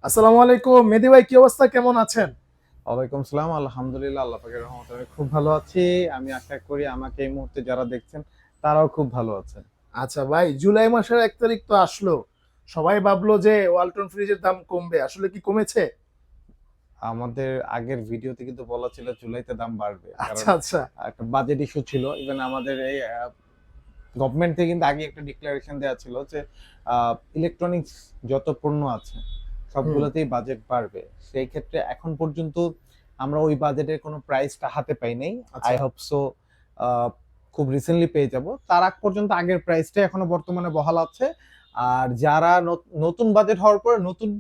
আসসালামু আলাইকুম মেহেদী ভাই, কি অবস্থা, কেমন আছেন? ওয়ালাইকুম সালাম। আলহামদুলিল্লাহ, আল্লাহ পাকের রহমতে আমি খুব ভালো আছি। আমি আশা করি আমাকে এই মুহূর্তে যারা দেখছেন তারাও খুব ভালো আছেন। আচ্ছা ভাই, জুলাই মাসের 1 তারিখ তো আসলো। সবাই ভাবলো যে ওয়ালটন ফ্রিজের দাম কমবে, আসলে কি কমেছে? আমাদের আগের ভিডিওতে কিন্তু বলা ছিল জুলাইতে দাম বাড়বে। আচ্ছা কারণ আচ্ছা। একটা বাজেট ইস্যু ছিল। ইভেন আমাদের এই গভর্নমেন্ট থেকে কিন্তু আগে একটা ডিক্লারেশন দেওয়া ছিল যে ইলেকট্রনিক্স যত পণ্য আছে হুম। সবগুলোতেই বাজেট বাড়বে। সেই ক্ষেত্রে এখন পর্যন্ত আমরা ওই বাজেটের কোনো প্রাইসটা হাতে পাই নাই। আই আচ্ছা। হোপ সো খুব রিসেন্টলি পেয়ে যাব। তার আগ পর্যন্ত আগের প্রাইসটাই এখনো বর্তমানে বহাল আছে। আর যারা নতুন বাজেট হওয়ার পরে নতুন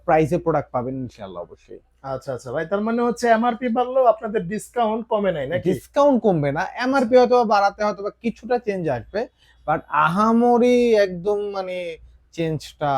প্রাইসে প্রোডাক্ট পাবেন ইনশাআল্লাহ অবশ্যই। আচ্ছা আচ্ছা ভাই, তার মানে হচ্ছে এমআরপি বাড়লেও আপনাদের ডিসকাউন্ট কমে নাই নাকি? ডিসকাউন্ট কমবে না, আচ্ছা এমআরপি হয়তো বাড়াতে হয়তো বা কিছুটা চেঞ্জ আসবে, বাট আহামরি একদম মানে চেঞ্জটা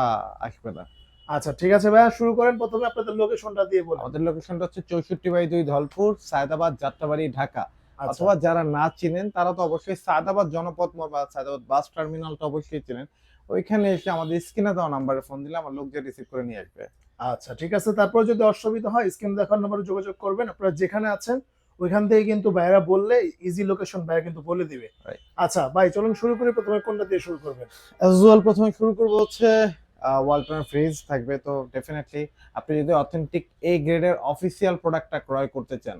আসবে না। আচ্ছা, ঠিক আছে ভাইয়া, শুরু করেন, প্রথমে আপনাদের লোকেশনটা দিয়ে বলেন। আমাদের লোকেশনটা হচ্ছে 64/2 ধলপুর, সায়দাবাদ, যাত্রাবাড়ি, ঢাকা। আচ্ছা। অথবা যারা না চিনেন তারা তো অবশ্যই সায়দাবাদ জনপথ মোড় বা সায়দাবাদ বাস টার্মিনালটা অবশ্যই চিনেন। ওইখানে এসে আমাদের স্ক্রিনে দেওয়া নাম্বারে ফোন দিলে আমার লোক যে রিসিভ করে নিয়ে আসবে। আচ্ছা ঠিক আছে, তারপর যদি অসুবিধা হয় স্ক্রিন দেখার নম্বরে যোগাযোগ করবেন। আপনারা যেখানে আছেন ওইখান থেকে কিন্তু ভাইরা বললে ইজি লোকেশন ভাইয়া কিন্তু বলে দিবে। রাইট। আচ্ছা ভাই, চলুন শুরু করি, প্রথমে কোনটা দিয়ে শুরু করবেন? অ্যাজ ওয়েল প্রথমে শুরু করব হচ্ছে ওয়ালটনের ফ্রিজ থাকবে, তো ডেফিনেটলি আপনি যদি অথেন্টিক এ গ্রেডের অফিসিয়াল প্রোডাক্টটা ক্রয় করতে চান,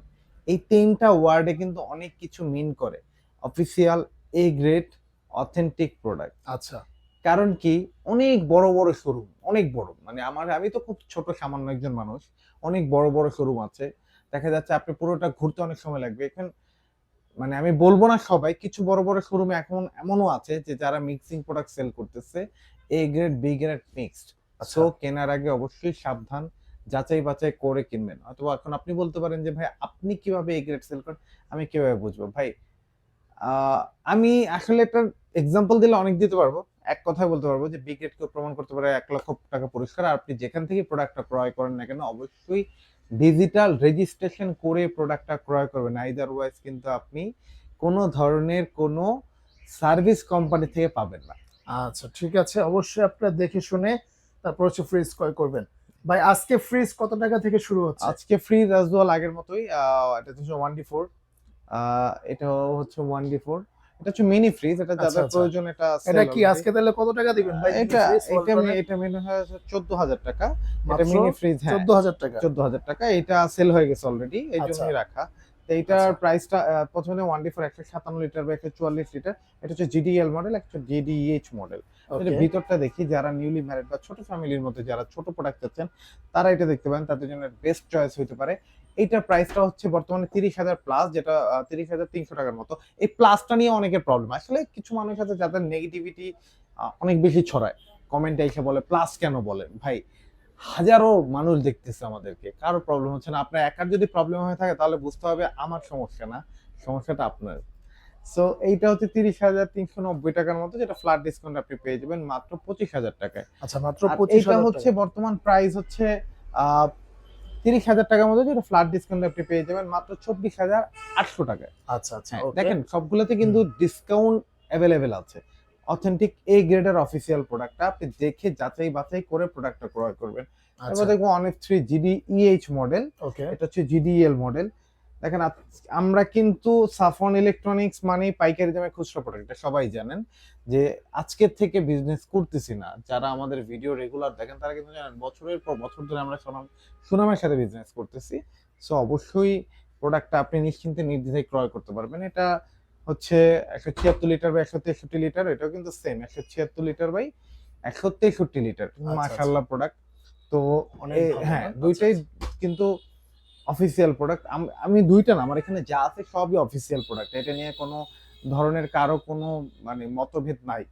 এই 3টা ওয়ার্ডে কিন্তু অনেক কিছু মিন করে। Official, A grade, authentic product. আচ্ছা। কারণ কি, অনেক বড় বড় শোরুম, অনেক বড়, মানে আমি তো খুব ছোট সামান্য একজন মানুষ। অনেক বড় বড় শোরুম আছে, দেখা যাচ্ছে আপনি পুরোটা ঘুরতে অনেক সময় লাগবে। এখানে মানে আমি বলবো না সবাই, কিছু বড় বড় শোরুমে এখন এমনও আছে যে যারা মিক্সিং প্রোডাক্ট সেল করতেছে, A grade B grade mixed. আচ্ছা। সো কেনার আগে অবশ্যই সাবধান, যাচাই বাছাই করে কিনবেন। অথবা এখন আপনি বলতে পারেন যে ভাই আপনি কিভাবে এ গ্রেড সেল করেন, আমি কিভাবে বুঝবো ভাই? আহ, আমি আসলে একটা এক্সাম্পল দিলে অনেক দিতে পারবো। এক কথায় বলতে পারবো যে বি গ্রেড কেউ প্রমাণ করতে পারে 1 লক্ষ টাকা পুরস্কার। আর আপনি যেখান থেকে প্রোডাক্টটা ক্রয় করেন না কেন, অবশ্যই ডিজিটাল রেজিস্ট্রেশন করে প্রোডাক্টটা ক্রয় করবেন, আইদারওয়াইজ কিন্তু আপনি কোনো ধরনের কোনো সার্ভিস কোম্পানি থেকে পাবেন না। আচ্ছা ঠিক আছে, অবশ্যই আপনারা দেখে শুনে তারপর হচ্ছে ফ্রিজ ক্রয় করবেন। ভাই আজকে ফ্রিজ কত টাকা থেকে শুরু হচ্ছে? আজকে ফ্রিজ অ্যাজ ওয়াল আগের মতোই, এটা হচ্ছে 1D4। এটাও হচ্ছে 1D4। এটা হচ্ছে মিনি ফ্রিজ, এটা আচ্ছা যাদের আচ্ছা। প্রয়োজন এটা এটা সেল কি অলরেডি। আজকে তাহলে কত টাকা দিবেন ভাই মিনি এটা ফ্রিজ এটা ওয়ালটনের? এটা মনে হয় 14,000 টাকা। এটা মাত্র মিনি ফ্রিজ, হ্যাঁ। 14,000 টাকা? 14,000 টাকা, এটা সেল হয়ে গেছে অলরেডি, এই আচ্ছা জন্যই রাখা। তো এইটার আচ্ছা। প্রাইসটা প্রথমে 1D4 157 লিটার বা 144 লিটার। এটা হচ্ছে জিডিএল মডেল, একটা জিডিএইচ মডেল। এটা ওকে। ভিতরটা দেখি, যারা নিউলি ম্যারিড বা ছোট ফ্যামিলির মধ্যে যারা ছোট প্রোডাক্ট চাচ্ছেন তারা এটা দেখতে পারেন, তাদের জন্য বেস্ট চয়েস হতে পারে। এইটার প্রাইসটা হচ্ছে বর্তমানে 30,000 প্লাস, যেটা 30,300 টাকার মতো। এই প্লাসটা নিয়ে অনেকের প্রবলেম, আসলে কিছু মানুষ আছে যাদের নেগেটিভিটি অনেক বেশি ছড়ায়, কমেন্টে এসে বলে প্লাস কেন বলেন ভাই। হাজারো মানুষ দেখতেছে আমাদেরকে, কারো প্রবলেম হচ্ছে না। আপনার একার যদি প্রবলেম হয়ে থাকে তাহলে বুঝতে হবে আমার সমস্যা না, সমস্যাটা আপনার। সো এইটা হচ্ছে 30,390 টাকার মতো, যেটা ফ্ল্যাট ডিসকাউন্ট আপনি পেয়ে যাবেন মাত্র 25,000 টাকায়। আচ্ছা, মাত্র আর পঁচিশ এইটা হাজার হচ্ছে টাকা বর্তমান প্রাইস হচ্ছে আহ 30,000 টাকার মতো, যেটা ফ্ল্যাট ডিসকাউন্ট আপনি পেয়ে যাবেন মাত্র 24,800 টাকায়। আচ্ছা আচ্ছা, হ্যাঁ, ওকে। দেখেন সবগুলোতে কিন্তু হুম। ডিসকাউন্ট অ্যাভেলেবেল আছে। অথেন্টিক এ গ্রেডের অফিসিয়াল প্রোডাক্টটা আপনি দেখে যাচাই বাছাই করে প্রোডাক্টটা ক্রয় করবেন। এবার আচ্ছা। দেখবো অনেক থ্রি জিডি ইএইচ মডেল, ওকে। এটা হচ্ছে জিডিএল মডেল। দেখেন আমরা কিন্তু সাফন ইলেকট্রনিক্স মানে পাইকারি দামে খুচরা প্রোডাক্ট, এটা সবাই জানেন। যে আজকের থেকে বিজনেস করতেছি না, যারা আমাদের ভিডিও রেগুলার দেখেন তারা কিন্তু জানেন বছরের পর বছর ধরে আমরা সুনামের সাথে বিজনেস করতেছি। সো অবশ্যই প্রোডাক্টটা আপনি নিশ্চিন্তে নির্দ্বিধায় ক্রয় করতে পারবেন। এটা হচ্ছে 176 লিটার বা 163 লিটার, এটাও কিন্তু সেম 176 লিটার বাই 163 লিটার। আচ্ছা আচ্ছা, মাশাআল্লাহ প্রোডাক্ট। তো অনেক ভালো হ্যাঁ, না? আচ্ছা দুইটাই আচ্ছা। কিন্তু অফিসিয়াল প্রোডাক্ট। আমি দুইটা না, আমার এখানে যা আছে সবই অফিসিয়াল প্রোডাক্ট, এটা নিয়ে কোনো ধরনের কারো কোনো মানে মতভেদ নাই।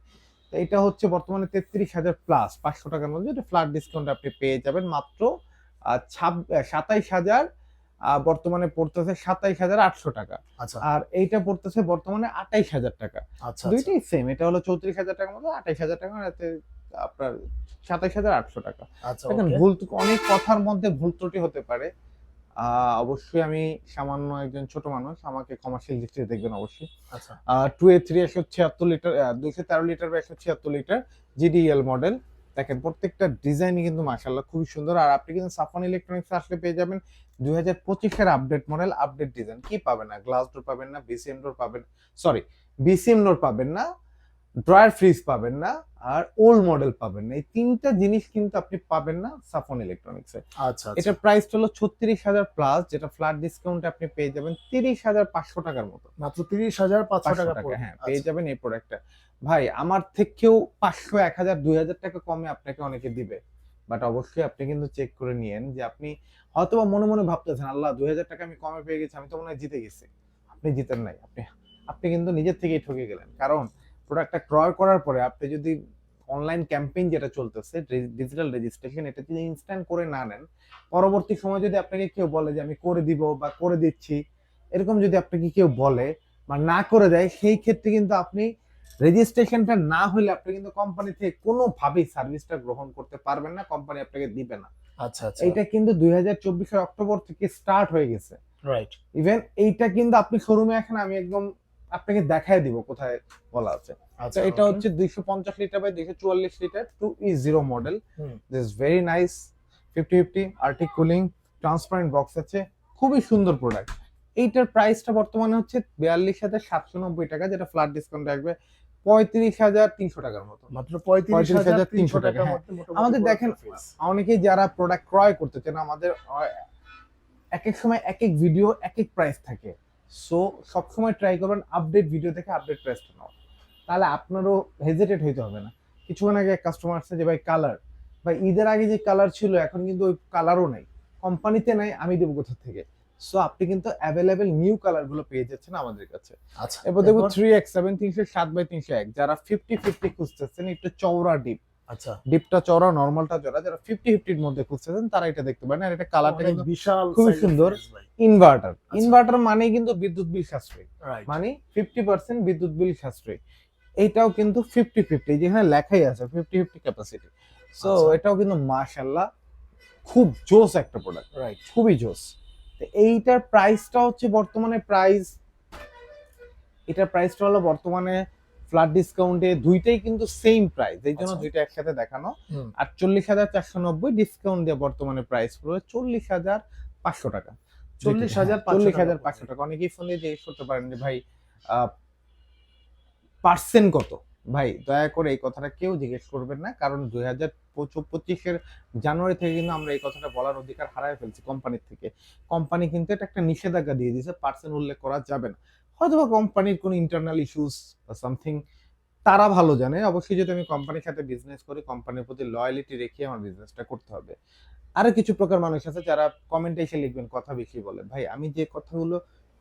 তো এটা হচ্ছে বর্তমানে 33,000 প্লাস 500 টাকার মধ্যে, এটা ফ্ল্যাট ডিসকাউন্ট আপনি পেয়ে যাবেন মাত্র 27,000। বর্তমানে পড়তেছে 27,800 টাকা। আচ্ছা আর এইটা পড়তেছে বর্তমানে 28,000 টাকা। আচ্ছা আচ্ছা। দুইটাই সেম, এটা হলো 34,000 টাকার মতো, 28,000 টাকা, এতে আপনার 27,800 টাকা। আচ্ছা, দেখেন ওকে। অনেক কথার মধ্যে ভুল ত্রুটি হতে পারে। অবশ্যই আমি সামান্য একজন ছোট মানুষ, আমাকে কমার্শিয়াল দৃষ্টিতে দেখবেন অবশ্যই। আচ্ছা। 2A3 176 লিটার, 213 লিটার বা 176 লিটার জিডিএল মডেল। দেখেন প্রত্যেকটা ডিজাইনই কিন্তু মাশাআল্লাহ খুবই সুন্দর। আর আপনি কিন্তু সাফন ইলেকট্রনিক্স আসলে পেয়ে যাবেন 2025 এর আপডেট মডেল, আপডেট ডিজাইন। কি পাবেন না? গ্লাস ডোর পাবেন না, বিসিএম ডোর পাবেন, সরি বিসিএম ডোর পাবেন না, ড্রয়ার ফ্রিজ পাবেন না, আর ওল্ড মডেল পাবেন না। এই তিনটা জিনিস কিন্তু আপনি পাবেন না সাফন ইলেকট্রনিক্সে। আচ্ছা আচ্ছা, এটার প্রাইস হলো 36,000 প্লাস, যেটা ফ্ল্যাট ডিসকাউন্টে আপনি পেয়ে যাবেন 30,500 টাকার মতো। মাত্র 30,500 টাকা 500 টাকা, পড়বে। হ্যাঁ পেয়ে আচ্ছা, যাবেন এই প্রোডাক্টটা। ভাই আমার থেকেও 500, 1000, 2000 টাকা কমে আপনাকে অনেকে দিবে, বাট অবশ্যই আপনি কিন্তু চেক করে নিয়েন যে আপনি হয়তোবা মনে মনে ভাবতেছেন আল্লাহ 2000 টাকা আমি কমে পেয়ে গেছি, আমি তো মনে হয় জিতে গেছি। আপনি জিতেন নাই, আপনি আপনি কিন্তু নিজের থেকেই ঠকে গেলেন। কারণ প্রোডাক্টটা ক্রয় করার পরে আপনি যদি অনলাইন ক্যাম্পেইন যেটা চলতেছে, ডিজিটাল রেজিস্ট্রেশন, এটা যদি ইনস্ট্যান্ট করে না নেন, পরবর্তী সময় যদি আপনাকে কেউ বলে যে আমি করে দিব বা করে দিচ্ছি, এরকম যদি আপনাকে কেউ বলে বা না করে দেয়, সেই ক্ষেত্রে কিন্তু আপনি রেজিস্ট্রেশনটা না হলে আপনি কিন্তু কোম্পানি থেকে কোনোভাবেই সার্ভিসটা গ্রহণ করতে পারবেন না, কোম্পানি আপনাকে দিবে না। আচ্ছা আচ্ছা, এইটা কিন্তু 2024 অক্টোবর থেকে স্টার্ট হয়ে গেছে। রাইট। ইভেন এইটা কিন্তু আপনি শোরুমে এখন আমি একদম আপনাকে দেখায় দিব কোথায় বলা আছে। আচ্ছা, তো এটা হচ্ছে 250 litre by 244 litre 2E0 model. হুম। This very nice, 50-50 arctic cooling, transparent box আছে, খুবই সুন্দর প্রোডাক্ট। এইটার প্রাইসটা বর্তমানে হচ্ছে 42,790 টাকা, যেটা ফ্ল্যাট ডিসকাউন্ট রাখবে 35,300 টাকার মতো। মাত্র 35,300 35,300 টাকার হ্যাঁ। মধ্যে মোটামুটি আমাদের পুরো দেখেন ফিক্স। অনেকেই যারা প্রোডাক্ট ক্রয় করতে চান, আমাদের এক এক সময় এক এক ভিডিও এক এক প্রাইস থাকে। সো সবসময় ট্রাই করবেন আপডেট ভিডিও থেকে আপডেট প্রাইসটা নাও, তাহলে আপনারও হেজিটেট হইতে হবে না। কিছুক্ষণ আগে এক কাস্টমার আসছে যে ভাই কালার, ভাই ঈদের আগে যে কালার ছিল এখন কিন্তু ওই কালারও নাই, কোম্পানিতে নাই, আমি দেবো কোথা থেকে? সো আপনি কিন্তু অ্যাভেলেবেল নিউ কালার গুলো পেয়ে যাচ্ছেন আমাদের কাছে। আচ্ছা, এরপর দেখবো 3X7 307/301, যারা 50-50 খুঁজতেছেন, একটু চওড়া ডিপ, আচ্ছা, ডিপটা চওড়া নরমালটা চওড়া, যারা 50-50 মধ্যে খুঁজতেছেন তারা এটা দেখতে পারেন। আর এটা কালারটা অনেক কিন্তু বিশাল খুবই size এর সুন্দর। fridge ভাই। ইনভার্টার, আচ্ছা। ইনভার্টার মানে কিন্তু বিদ্যুৎ বিল সাশ্রয়ী, রাইট। মানে 50% বিদ্যুৎ বিল সাশ্রয়ী। এইটাও কিন্তু 50-50, যেখানে লেখাই আছে 50-50 ক্যাপাসিটি। সো আচ্ছা। এটাও কিন্তু মাশাআল্লাহ খুব জোস একটা প্রোডাক্ট, রাইট। খুবই জোস। তো এইটার প্রাইসটা হচ্ছে বর্তমানে এটার প্রাইসটা হলো বর্তমানে ফ্ল্যাট ডিসকাউন্টে দুইটাই কিন্তু সেম প্রাইস, এই জন্য আচ্ছা। দুইটা একসাথে দেখানো। হুম। 48,490 ডিসকাউন্ট দিয়ে বর্তমানে প্রাইস পড়বে 40,500 টাকা। 40,500 টাকা। অনেকেই ফোন দিয়ে জিজ্ঞেস করতে পারেন যে ভাই পার্সেন্ট কত? ভাই দয়া করে এই কথাটা কেউ জিজ্ঞেস করবেন না, কারণ 2025 জানুয়ারি থেকে কিন্তু আমরা এই কথাটা বলার অধিকার হারায় ফেলছি কোম্পানির থেকে। কোম্পানি কিন্তু এটা একটা নিষেধাজ্ঞা দিয়ে দিয়েছে, পার্সেন্ট উল্লেখ করা যাবে না। হয়তোবা কোম্পানির কোনো ইন্টারনাল ইস্যুস বা সামথিং, তারা ভালো জানে। অবশ্যই যদি আমি কোম্পানির সাথে বিজনেস করি, কোম্পানির প্রতি লয়ালিটি রেখে আমার বিজনেসটা করতে হবে। আরো কিছু প্রকার মানুষ আছে যারা কমেন্টে এসে লিখবেন কথা বেশি বলে। ভাই আমি যে কথাগুলো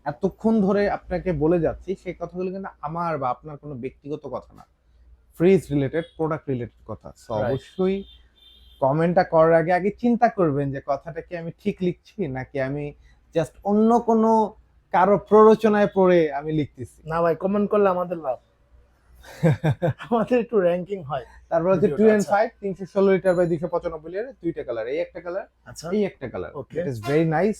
এতক্ষণ ধরে আপনাকে বলে যাচ্ছি, সেই কথাগুলো কিন্তু আমার বা আপনার কোনো ব্যক্তিগত কথা না, ফ্রিজ রিলেটেড, প্রোডাক্ট রিলেটেড কথা। So Right. অবশ্যই কমেন্টটা করার আগে আগে চিন্তা করবেন যে কথাটা কি আমি ঠিক লিখছি নাকি আমি জাস্ট অন্য কোনো কারো প্ররোচনায় পড়ে আমি লিখতেছি। না ভাই, কমেন্ট করলে আমাদের লাভ। আমাদের একটু র্যাঙ্কিং হয়। তারপর হচ্ছে ভিডিওটা, 2 and আচ্ছা। 5 316 লিটার বাই 295 লিটার, দুইটা কালার, এই একটা কালার, আচ্ছা, এই একটা colour. Okay. It is very nice.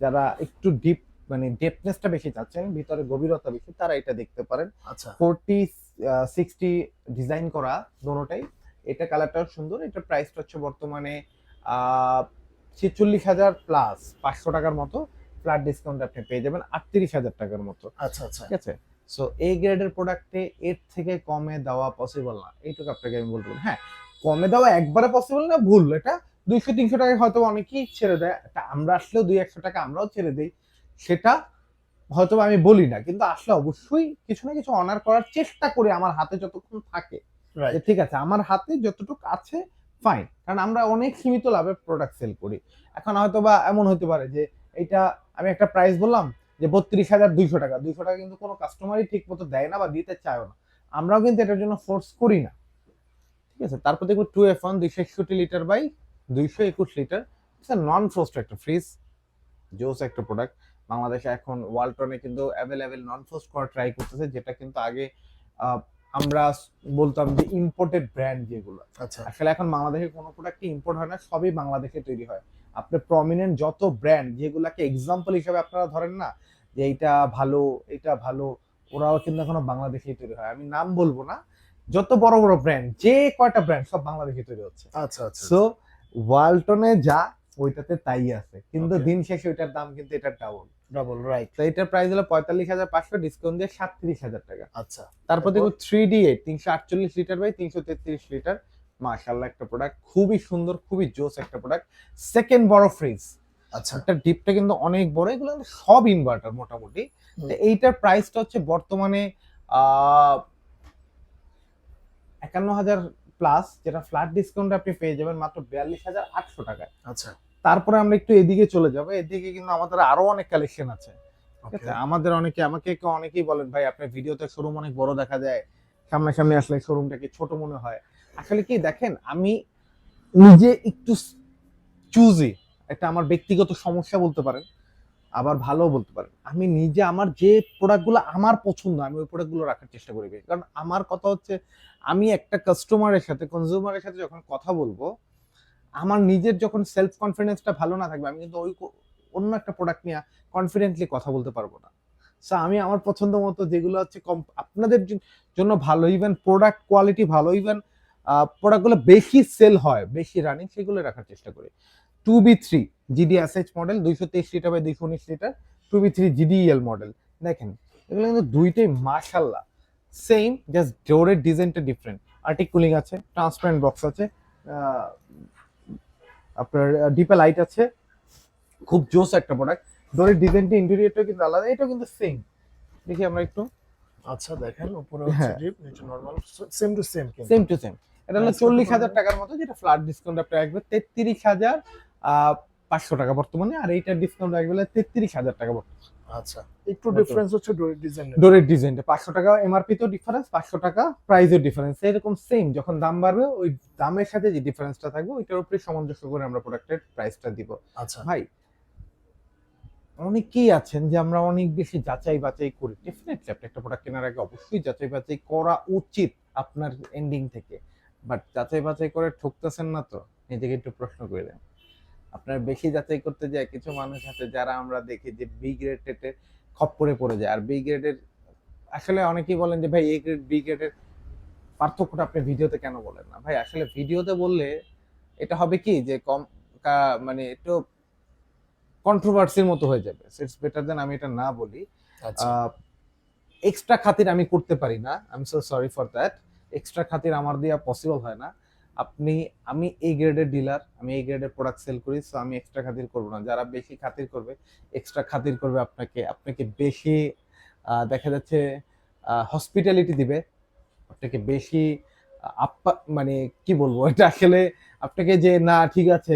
যারা একটু ডিপ মানে ডেপনেসটা বেশি চাচ্ছেন, ভিতরে গভীরতা বেশি, তারা এটা দেখতে পারেন। আচ্ছা, 40-60 ডিজাইন করা দোনোটাই। এটা কালারটাও সুন্দর। এটার প্রাইসটা হচ্ছে বর্তমানে 46,000 প্লাস 500 টাকার মতো। ফ্ল্যাট ডিসকাউন্ট আপনি পেয়ে যাবেন 38,000 টাকার মতো। আচ্ছা, আচ্ছা। ঠিক আছে? সো এই গ্রেডের প্রোডাক্টে এর থেকে কমে দেওয়া পসিবল না, এইটুকু আপনাকে আমি বলতে পারি। হ্যাঁ, কমে দেওয়া একবারে পসিবল না, ভুল। এটা 200-300 টাকায় হয়তো অনেকেই ছেড়ে দেয়, তা আমরা আসলেও 200-100 টাকা আমরাও ছেড়ে দিই, সেটা হয়তো আমি বলি না, কিন্তু আসলে অবশ্যই কিছু না কিছু অনার করার চেষ্টা করি আমার হাতে যতক্ষণ থাকে। যে রাইট। ঠিক আছে আমার হাতে যতটুকু আছে ফাইন, কারণ আমরা অনেক সীমিত লাভে প্রোডাক্ট সেল করি। এখন হয়তো বা এমন হতে পারে যে এইটা আমি একটা প্রাইস বললাম যে 32,200 টাকা, 200 টাকা কিন্তু কোনো কাস্টমারই ঠিক মতো দেয় না বা দিতে চায়ও না, আমরাও কিন্তু এটার জন্য ফোর্স করি না। ঠিক আছে? তারপর দেখবো 2F1 261 litre by 221 litre, non frost একটা ফ্রিজ, জোস একটা প্রোডাক্ট। বাংলাদেশে এখন ওয়ালটনে কিন্তু অ্যাভেলেবেল নন ফ্রস্ট করা ট্রাই করতেছে, যেটা কিন্তু আগে আমরা বলতাম যে ইম্পোর্টেড ব্র্যান্ড যেগুলো, আচ্ছা, আসলে এখন বাংলাদেশে কোনো প্রোডাক্ট ইম্পোর্ট হয় না, সবই বাংলাদেশে তৈরি হয়। আপনি প্রমিনেন্ট যত ব্র্যান্ড যেগুলাকে এক্সাম্পল হিসেবে আপনারা ধরেন না যে এইটা ভালো, এটা ভালো, ওরাও কিন্তু এখনো বাংলাদেশেই তৈরি হয়। আমি নাম বলবো না, যত বড় বড় ব্র্যান্ড, যে কয়টা ব্র্যান্ড সব বাংলাদেশে তৈরি হচ্ছে। আচ্ছা আচ্ছা সো ওয়ালটনে যা ওইটাতে তাই আছে, কিন্তু Okay. দিন শেষে ওইটার দাম কিন্তু এটার ডাবল। Double right. তো এটার প্রাইস হলো 45,500, ডিসকাউন্ট দিয়ে 37,000 টাকা। আচ্ছা তারপর দেখো 3D8 348 লিটার বাই 333 লিটার, মাশাআল্লাহ একটা প্রোডাক্ট, খুবই সুন্দর, খুবই জোস একটা প্রোডাক্ট। সেকেন্ড বড় ফ্রিজ, আচ্ছা একটা ডিপটা কিন্তু অনেক বড়, এগুলো সব ইনভার্টার মোটামুটি। তো এইটার প্রাইসটা হচ্ছে বর্তমানে 51,000 প্লাস, যেটা ফ্ল্যাট ডিসকাউন্ট আপনি পেয়ে যাবেন মাত্র 42,800 টাকায়। আচ্ছা তারপরে আমরা একটু এদিকে চলে যাবো, এদিকে কিন্তু আমাদের আরো অনেক কালেকশন আছে। ঠিক আছে, ওকে আমাদের অনেকেই বলেন ভাই আপনার ভিডিওতে শোরুম অনেক বড় দেখা যায়, সামনাসামনি আসলে শোরুমটা কি ছোট মনে হয়। আসলে কি দেখেন, আমি নিজে একটু চুজি, এটা আমার ব্যক্তিগত সমস্যা বলতে পারেন, আবার ভালো বলতে পারেন। আমি নিজে আমার যে প্রোডাক্টগুলো আমার পছন্দ আমি ওই প্রোডাক্টগুলো রাখার চেষ্টা করি, কারণ আমার কথা হচ্ছে আমি একটা কনজিউমারের সাথে যখন কথা বলবো, আমার নিজের যখন সেলফ কনফিডেন্সটা ভালো না থাকবে, আমি কিন্তু অন্য একটা প্রোডাক্ট নিয়ে কনফিডেন্টলি কথা বলতে পারবো না। সো আমি আমার পছন্দ মতো যেগুলো হচ্ছে আপনাদের জন্য ভালো, ইভেন প্রোডাক্ট কোয়ালিটি ভালো, ইভেন প্রোডাক্টগুলো বেশি সেল হয়, বেশি রানিং, সেগুলো রাখার চেষ্টা করি। 2B3 GDSH model 223 litre by 219 litre, 2B3 GDEL model, দেখেন এগুলো কিন্তু দুইটাই মাশাআল্লাহ সেম, জাস্ট ডোরের ডিজাইনটা ডিফারেন্ট। আর্টিক কুলিং আছে, ট্রান্সপারেন্ট বক্স আছে, আপনার ডিপে লাইট আছে, খুব জোস একটা প্রোডাক্ট। ডোরের ডিজাইনটা ইন্টেরিয়রটা কিন্তু আলাদা, এটাও কিন্তু সেম। দেখি আমরা একটু, আচ্ছা দেখেন উপরে হচ্ছে হ্যাঁ ডিপ, নিচে নরমাল, সেম টু সেম কিন্তু। Same to same. এটা হলো Price কত 40,000 পড়বে? টাকার মতো, যেটা ফ্ল্যাট ডিসকাউন্ট আপনি রাখবেন 33,500 টাকা বর্তমানে, আর এইটার ডিসকাউন্ট রাখবেন 33,000 টাকা বর্তমানে। আচ্ছা একটু ডিফারেন্স হচ্ছে ডোরের ডিজাইন। ডোরের ডিজাইনটা 500 টাকা এমআরপি তো ডিফারেন্স, 500 টাকা প্রাইসের ডিফারেন্স, এরকম সেম। যখন দাম বাড়বে ওই দামের সাথে যে ডিফারেন্সটা থাকবে ওইটার উপরে সামঞ্জস্য করে আমরা প্রোডাক্টের প্রাইসটা দিব। আচ্ছা ভাই অনেকেই আছেন যে আমরা অনেক বেশি যাচাই বাছাই করি, ডেফিনেটলি আপনি একটা প্রোডাক্ট কেনার আগে অবশ্যই যাচাই বাছাই করা উচিত আপনার এন্ডিং থেকে, বাট যাচাই বাছাই করে ঠকতেছেন না তো? নিজেকে একটু প্রশ্ন করে দেন। আপনার বেশি যাচাই করতে যায় কিছু মানুষ আছে যারা আমরা দেখি যে বি গ্রেডের খপ্পরে পড়ে যায়, আর বি গ্রেডের আসলে অনেকেই বলেন যে ভাই এ গ্রেড বি গ্রেডের পার্থক্যটা আপনি ভিডিওতে কেন বলেন না? ভাই আসলে ভিডিওতে বললে এটা হবে কি যে কম মানে একটু কন্ট্রোভার্সির মতো হয়ে যাবে। ইটস বেটার দেন আমি এটা না বলি। আচ্ছা এক্সট্রা খাতির আমি করতে পারি না, I am so sorry for that. Extra খাতির আমার দিয়ে পসিবল হয় না। আমি এই গ্রেডের ডিলার, আমি এই গ্রেডের প্রোডাক্ট সেল করি, সো আমি এক্সট্রা খাতির করব না। যারা বেশি খাতির করবে, এক্সট্রা খাতির করবে আপনাকে বেশি দেখা যাচ্ছে হসপিটালিটি দিবে, আপনাকে বেশি মানে কি বলবো এটা আসলে, আপনাকে যে না ঠিক আছে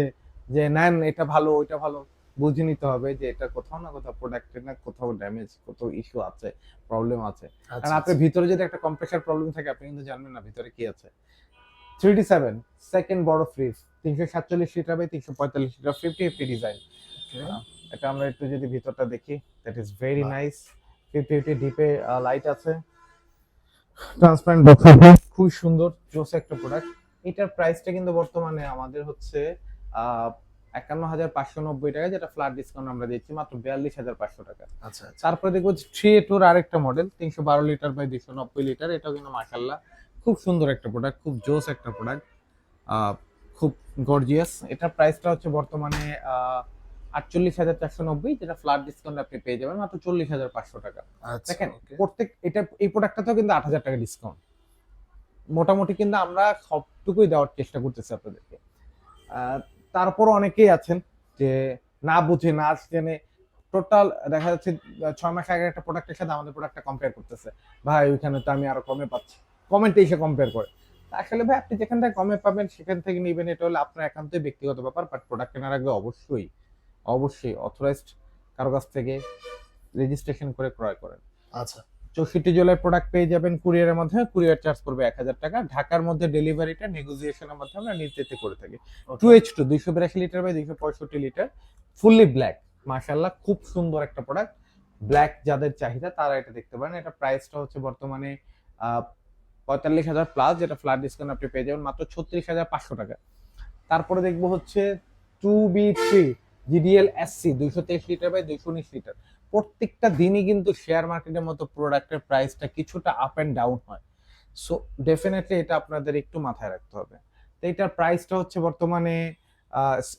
যে নেন এটা ভালো ওইটা ভালো, বুঝে নিতে হবে যে এটা কোথাও না কোথাও প্রোডাক্টের না কোথাও ড্যামেজ, কোথাও ইস্যু আছে, প্রবলেম আছে। কারণ আচ্ছা আপনার ভিতরে যদি একটা কম্প্রেসার প্রবলেম থাকে আপনি কিন্তু জানবেন না ভিতরে কি আছে। 3D7 সেকেন্ড বড় fridge 347 litre by 345 litre 50/50 design. এটা আমরা একটু যদি ভিতরটা দেখি, দ্যাট ইজ ভেরি নাইস। 50/50 ডিপে লাইট আছে, ট্রান্সপারেন্ট বক্স আছে, খুব সুন্দর জোস একটা প্রোডাক্ট। এটার প্রাইসটা কিন্তু বর্তমানে আমাদের হচ্ছে 51,590 টাকা, যেটা ফ্ল্যাট ডিসকাউন্ট আমরা দিচ্ছি মাত্র 42,500 টাকা। আচ্ছা তারপরে দেখবো 3A2 এর আরেকটা মডেল 312 লিটার বাই 290 লিটার, এটাও কিন্তু মাশাআল্লাহ খুব সুন্দর একটা প্রোডাক্ট, খুব জোস একটা প্রোডাক্ট, খুব গর্জিয়াস। এটার প্রাইসটা হচ্ছে বর্তমানে 48,490, যেটা ফ্ল্যাট ডিসকাউন্ট আপনি পেয়ে যাবেন মাত্র 40,500 টাকা। আচ্ছা দেখেন এই প্রোডাক্টটাতেও কিন্তু 8,000 টাকা ডিসকাউন্ট, মোটামুটি কিন্তু আমরা সবটুকুই দেওয়ার চেষ্টা করতেছি আপনাদেরকে। তারপর অনেকেই আছেন যে না বুঝে না জেনে টোটাল দেখা যাচ্ছে 6 মাস আগে একটা প্রোডাক্টের সাথে আমাদের প্রোডাক্টটা কম্পেয়ার করতেছে, ভাই ওইখানে তো আমি আরো কমে পাচ্ছি, কমেন্টে এসে কম্পেয়ার করে। আসলে ভাই আপনি যেখান থেকে কমে পাবেন সেখান থেকে নেবেন, এটা হলো আপনার একান্তই ব্যক্তিগত ব্যাপার, বাট প্রোডাক্ট কেনার আগে অবশ্যই অথরাইজড কারো কাছ থেকে রেজিস্ট্রেশন করে ক্রয় করেন। আচ্ছা 64 জেলার প্রোডাক্ট পেয়ে যাবেন কুরিয়ারের মাধ্যমে, কুরিয়ার চার্জ করবে 1,000 টাকা। ঢাকার মধ্যে ডেলিভারিটা নেগোসিয়েশনের মাধ্যমে আমরা নির্ধারিত করে থাকি। 2H2 282 litre by 265 litre, fully black, মাশাআল্লাহ খুব সুন্দর একটা প্রোডাক্ট। ব্ল্যাক যাদের চাহিদা তারা এটা দেখতে পারেন। এটা প্রাইসটা হচ্ছে বর্তমানে 45,000 প্লাস, যেটা ফ্ল্যাট ডিসকাউন্ট আপনি পেয়ে যাবেন মাত্র 36,500 টাকা। তারপরে দেখবো হচ্ছে 2B3 GDL SC 223 litre by 219 litre. প্রত্যেকটা দিনই কিন্তু শেয়ার মার্কেটের মতো প্রোডাক্টের প্রাইসটা কিছুটা আপ এন্ড ডাউন হয়। সো ডেফিনেটলি এটা আপনাদের একটু মাথায় রাখতে হবে। তো এটার প্রাইসটা হচ্ছে বর্তমানে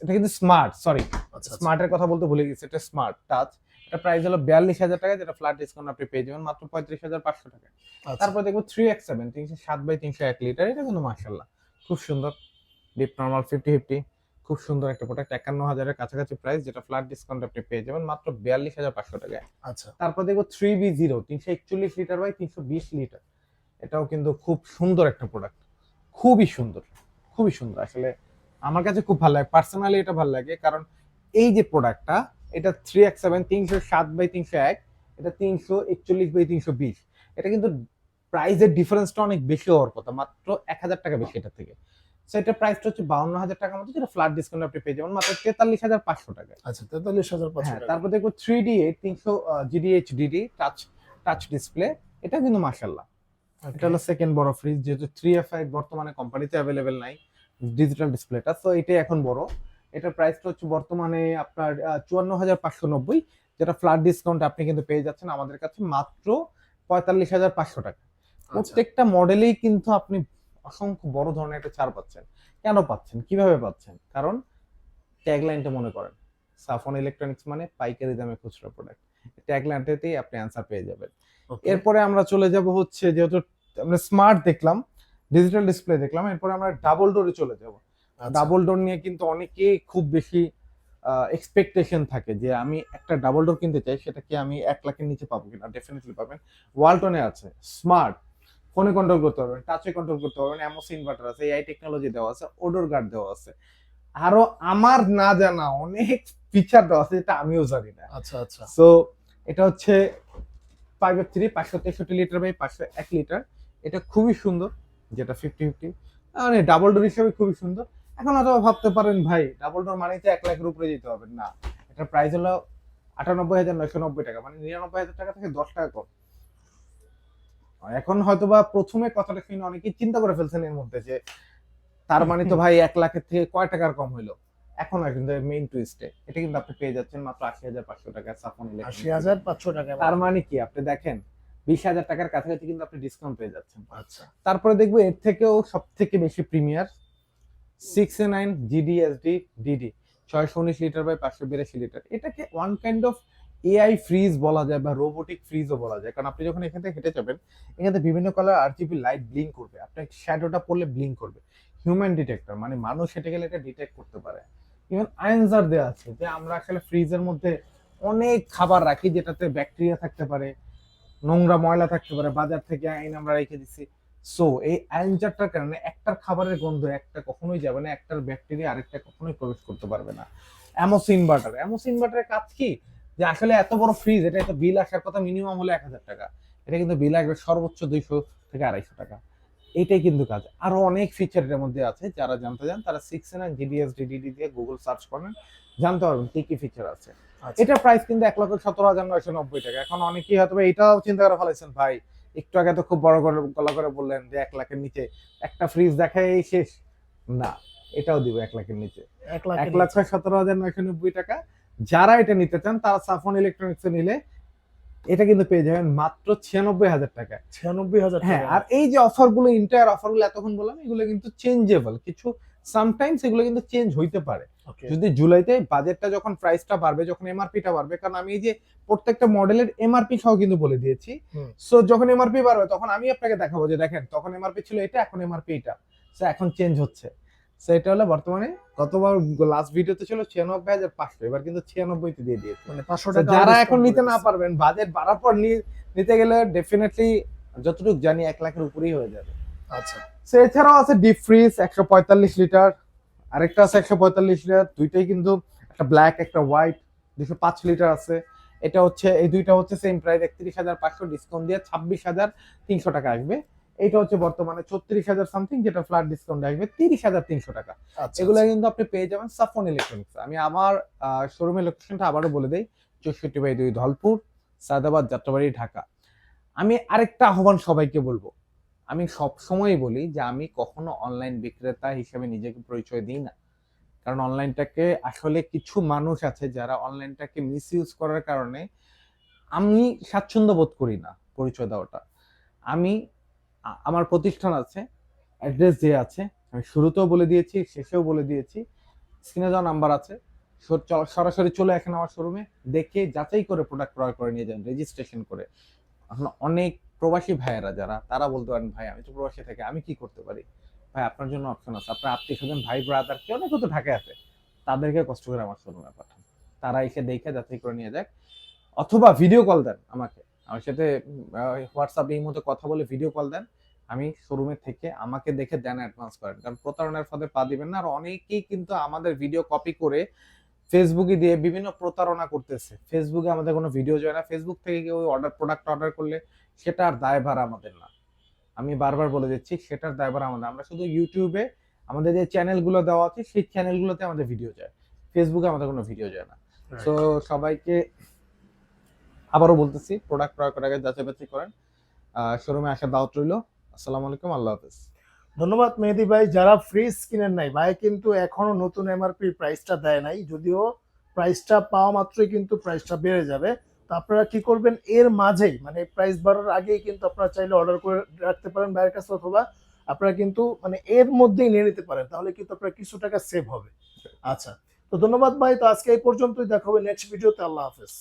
এটা কিন্তু স্মার্ট, সরি আচ্ছা স্মার্টের কথা বলতে ভুলে গেছি, এটা স্মার্ট টাচ। এটা প্রাইস হলো 42,000 টাকা, যেটা ফ্ল্যাট ডিসকাউন্ট আপনি পেয়ে যাবেন মাত্র 35,500 টাকা। আচ্ছা তারপর দেখবো 3X7 307/301 লিটার, এটা কিন্তু মাশাআল্লাহ খুব সুন্দর, ডিপ নরমাল 50-50, খুব সুন্দর একটা প্রোডাক্ট। 51,000 এর কাছাকাছি প্রাইস, যেটা ফ্ল্যাট ডিসকাউন্ট আপনি পেয়ে যাবেন মাত্র 42,500 টাকায়। আচ্ছা তারপর দেখবো 3B0 341 লিটার বাই 320 লিটার, এটাও কিন্তু খুব সুন্দর একটা প্রোডাক্ট, খুবই সুন্দর, খুবই সুন্দর। আসলে আমার কাছে খুব ভালো লাগে, পার্সোনালি এটা ভালো লাগে, কারণ এই যে প্রোডাক্টটা, এটা 3X7 307/301, এটা 341/320, এটা কিন্তু প্রাইসের ডিফারেন্সটা অনেক বেশি হওয়ার কথা, মাত্র 1,000 টাকা বেশি এটা থেকে। সো এটা প্রাইসটা হচ্ছে 52,000 টাকার মতো, যেটা ফ্ল্যাট ডিসকাউন্ট আপনি পেয়ে যাবেন মাত্র 43,500 টাকা। আচ্ছা 43,500 হ্যাঁ, টাকা। তারপর দেখো 3D8 300 GDHDD touch touch display, এটা কিন্তু মাশাআল্লাহ। এটা হলো সেকেন্ড বড় ফ্রিজ, যেহেতু 3FI বর্তমানে কোম্পানিতে অ্যাভেলেবেল নাই ডিজিটাল ডিসপ্লেটা, তো এটাই এখন বড়। এটার প্রাইসটা হচ্ছে বর্তমানে আপনার 54,590, যেটা ফ্ল্যাট ডিসকাউন্ট আপনি কিন্তু পেয়ে যাচ্ছেন আমাদের কাছে মাত্র 45,500 টাকা। প্রত্যেকটা মডেলেই কিন্তু আপনি অসংখ্য বড় ধরনের একটা ছাড় পাচ্ছেন। কেন পাচ্ছেন, কিভাবে পাচ্ছেন? কারণ ট্যাগলাইনটা মনে করেন, সাফন ইলেকট্রনিক্স মানে পাইকারি দামে খুচরা প্রোডাক্ট, ট্যাগলাইনটাতেই আপনি অ্যান্সার পেয়ে যাবেন। এরপরে আমরা চলে যাব হচ্ছে, যেহেতু আমরা স্মার্ট দেখলাম, ডিজিটাল ডিসপ্লে দেখলাম, এরপরে আমরা ডাবল ডোরে চলে যাব। ডাবল ডোর নিয়ে কিন্তু অনেকেই খুব বেশি এক্সপেকটেশন থাকে যে আমি একটা ডাবল ডোর কিনতে চাই, সেটা কি আমি 1 লাখের নিচে পাবো কিনা? ডেফিনেটলি পাবেন। ওয়ালটনে আছে, স্মার্ট, ফোনে কন্ট্রোল করতে পারবেন, টাচে কন্ট্রোল করতে পারবেন, এমওসি ইনভার্টার আছে, এআই টেকনোলজি দেওয়া আছে, ওডোর গার্ড দেওয়া আছে, আরো আমার না জানা অনেক ফিচার দেওয়া আছে যেটা আমিও জানি না। আচ্ছা আচ্ছা। সো এটা হচ্ছে 5F3 563 লিটার বাই 501 লিটার, এটা খুবই সুন্দর, যেটা 50-50 মানে ডাবল ডোর হিসেবে খুবই সুন্দর। এখন হয়তো ভাবতে পারেন ভাই ডাবল ডোর মানে তো 1 লাখের উপরে যেতে হবে না, এটার প্রাইস হলো 98,990 টাকা, মানে 99,000 টাকা থেকে 10 টাকা কম। এখন হয়তোবা প্রথমে কথাটা শুনে অনেকেই চিন্তা করে ফেলছেন এর মধ্যে যে তার মানে তো ভাই 1 লাখের থেকে কয় টাকার কম হইলো। এখন না, কিন্তু মেইন টুইস্টে এটা কিন্তু আপনি পেয়ে যাচ্ছেন মাত্র 80,500 টাকা সাফন ইলেকট্রনিক্স। 80,500 টাকা। তার মানে কি, আপনি দেখেন 20,000 টাকার কাছাকাছি কিন্তু আপনি ডিসকাউন্ট পেয়ে যাচ্ছেন। আচ্ছা তারপরে দেখবো এর থেকেও সব থেকে বেশি premier 6A9 GDSD DD 619 litre by 582 litre, এটাকে one kind of AI fridge বলা যায় বা রোবোটিক ফ্রিজও বলা যায়, কারণ আপনি যখন এখান থেকে হেঁটে যাবেন, এখান থেকে বিভিন্ন কালার আরজিবি লাইট ব্লিঙ্ক করবে, আপনার শ্যাডোটা পড়লে ব্লিঙ্ক করবে। হিউম্যান ডিটেক্টর, মানে মানুষ হেঁটে গেলে এটা ডিটেক্ট করতে পারে। ইভেন আয়েনজার দেওয়া আছে যে আমরা আসলে ফ্রিজের মধ্যে অনেক খাবার রাখি যেটাতে ব্যাকটেরিয়া থাকতে পারে, নোংরা ময়লা থাকতে পারে, বাজার থেকে আইন আমরা রেখে দিচ্ছি। সো এই আয়েনজারটার কারণে একটার খাবারের গন্ধ একটা কখনোই যাবে না, একটার ব্যাকটেরিয়া আরেকটা কখনোই প্রবেশ করতে পারবে না। অ্যামোস ইনভার্টারের কাজ কি, যে আসলে এত বড় ফ্রিজ, এটা একটা বিল আসার কথা মিনিমাম হলো 1,000 টাকা, এটা কিন্তু বিল আসবে সর্বোচ্চ 200 থেকে 250 টাকা। এইটাই কিন্তু কাজ। আরো অনেক ফিচার এর মধ্যে আছে, যারা জানতে চান তারা 6A9 GDSD দিয়ে গুগল সার্চ করেন, জানতে পারবেন কি কি ফিচার আছে। এটার প্রাইস কিন্তু 1,17,990 টাকা। এখন অনেকেই হয়তো এটাও চিন্তা করে ফেলেছেন, ভাই একটু আগে তো খুব বড় করে গলা করে বললেন যে 1 লাখের নিচে একটা ফ্রিজ দেখাই শেষ না, এটাও দিব 1 লাখের নিচে, 1,17,990 টাকা। যারা এটা নিতে চান তারা সাফন ইলেকট্রনিক্স নিলে এটা কিন্তু পেয়ে যাবেন মাত্র 96,000 টাকা। 96,000 হ্যাঁ, টাকা। আর এই যে অফারগুলো, ইন্টায়ার অফারগুলো এতক্ষণ বললাম, এগুলো কিন্তু চেঞ্জেবল, কিছু সামটাইমস এগুলো কিন্তু চেঞ্জ হইতে পারে। ওকে। যদি জুলাইতে বাজেটটা যখন প্রাইসটা বাড়বে, যখন এমআরপিটা বাড়বে, কারণ আমি এই যে প্রত্যেকটা মডেলের এমআরপি সহ কিন্তু বলে দিয়েছি। সো যখন এমআরপি বাড়বে তখন আমি আপনাকে দেখাবো যে দেখেন তখন এমআরপি ছিল এটা, এখন এমআরপি এটা, সো এখন চেঞ্জ হচ্ছে। সো এটা হলো বর্তমানে, গতবার লাস্ট ভিডিওতে ছিল 96,500, এবার কিন্তু 96 তে দিয়ে দিয়েছে। মানে 500 So টাকা যারা এখন নিতে না পারবেন, বাজেট বাড়ার পর নিতে গেলে ডেফিনেটলি যতটুকু জানি 1 লাখের উপরেই হয়ে যাবে। আচ্ছা। সো এছাড়াও আছে ডিপ ফ্রিজ 145 লিটার, আরেকটা আছে 145 লিটার, দুইটাই কিন্তু একটা ব্ল্যাক একটা হোয়াইট 205 লিটার আছে। এটা হচ্ছে, এই দুইটা হচ্ছে সেম প্রাইস 31,500, ডিসকাউন্ট দিয়ে 26,300 টাকা আসবে। এটা হচ্ছে বর্তমানে 34,000 সামথিং, যেটা ফ্ল্যাট ডিসকাউন্ট আসবে 30,300 টাকা। আচ্ছা এগুলো কিন্তু আপনি পেয়ে যাবেন সাফন ইলেকট্রনিক্স। আমি আমার শোরুমের লোকেশনটা আবারও বলে দেই, 64/2 ধলপুর, সায়দাবাদ, যাত্রাবাড়ি, ঢাকা। আমি আরেকটা আহ্বান সবাইকে বলবো, আমি সব সময় বলি যে আমি কখনো অনলাইন বিক্রেতা হিসেবে নিজেকে পরিচয় দিই না, কারণ অনলাইনটাকে আসলে কিছু মানুষ আছে যারা অনলাইনটাকে মিসইউজ করার কারণে আমি স্বাচ্ছন্দ্য বোধ করি না পরিচয় দেওয়াটা। আমি আমার প্রতিষ্ঠান আছে, অ্যাড্রেস যে আছে আমি শুরুতেও বলে দিয়েছি, শেষেও বলে দিয়েছি। স্ক্রিনে যাওয়া নাম্বার আছে, সরাসরি চলে এখানে আমার শোরুমে, দেখে যাচাই করে প্রোডাক্ট ক্রয় করে নিয়ে যান রেজিস্ট্রেশন করে। এখন অনেক প্রবাসী ভাইয়েরা যারা, তারা বলতে পারেন ভাই আমি তো প্রবাসী থাকি, আমি কি করতে পারি? ভাই আপনার জন্য অপশন আছে, আপনার আত্মীয় স্বজন, ভাই ব্রাদার কেউ না কেউ তো ঢাকায় আছে, তাদেরকে কষ্ট করে আমার শোরুমে পাঠান, তারা এসে দেখে যাচাই করে নিয়ে যাক। অথবা ভিডিও কল দেন আমাকে, আমার সাথে হোয়াটসঅ্যাপ এই মতো কথা বলে ভিডিও কল দেন, আমি শোরুমে থেকে আমাকে দেখে দেন অ্যাডভান্স করেন, কারণ প্রতারণার ফাঁদে পা দিবেন না। আর অনেকেই কিন্তু আমাদের ভিডিও কপি করে ফেসবুকে দিয়ে বিভিন্ন প্রতারণা করতেছে। ফেসবুকে আমাদের কোনো ভিডিও যায় না, ফেসবুক থেকে কেউ প্রোডাক্ট অর্ডার করলে সেটার দায়ভার আমাদের না। আমি বারবার বলে দিচ্ছি, সেটার দায়ভার আমাদের। আমরা শুধু ইউটিউবে আমাদের যে চ্যানেলগুলো দেওয়া আছে সেই চ্যানেলগুলোতে আমাদের ভিডিও যায়, ফেসবুকে আমাদের কোনো ভিডিও যায় না। Right. সো সবাইকে আবারও বলতেছি, প্রোডাক্ট ক্রয় করার আগে যাচাই বাছাই করেন। শোরুমে আসার দাওয়াত রইল। আসসালামু আলাইকুম, আল্লাহ হাফেজ। ধন্যবাদ মেহেদি ভাই। যারা ফ্রিজ কিনেন নাই, ভাই কিন্তু এখনো নতুন এমআরপি প্রাইসটা দেয় নাই, যদিও প্রাইসটা পাওয়া মাত্রই কিন্তু প্রাইসটা বেড়ে যাবে। তো আপনারা কি করবেন, এর মাঝেই মানে প্রাইস বাড়ার আগেই কিন্তু আপনারা চাইলে অর্ডার করে রাখতে পারেন ভাইয়ের কাছে, অথবা আপনারা কিন্তু মানে এর মধ্যেই নিয়ে নিতে পারেন, তাহলে কিন্তু আপনার কিছু টাকা সেভ হবে। আচ্ছা, তো ধন্যবাদ ভাই। তো আজকে এই পর্যন্তই, দেখা হবে নেক্সট ভিডিওতে। আল্লাহ হাফেজ।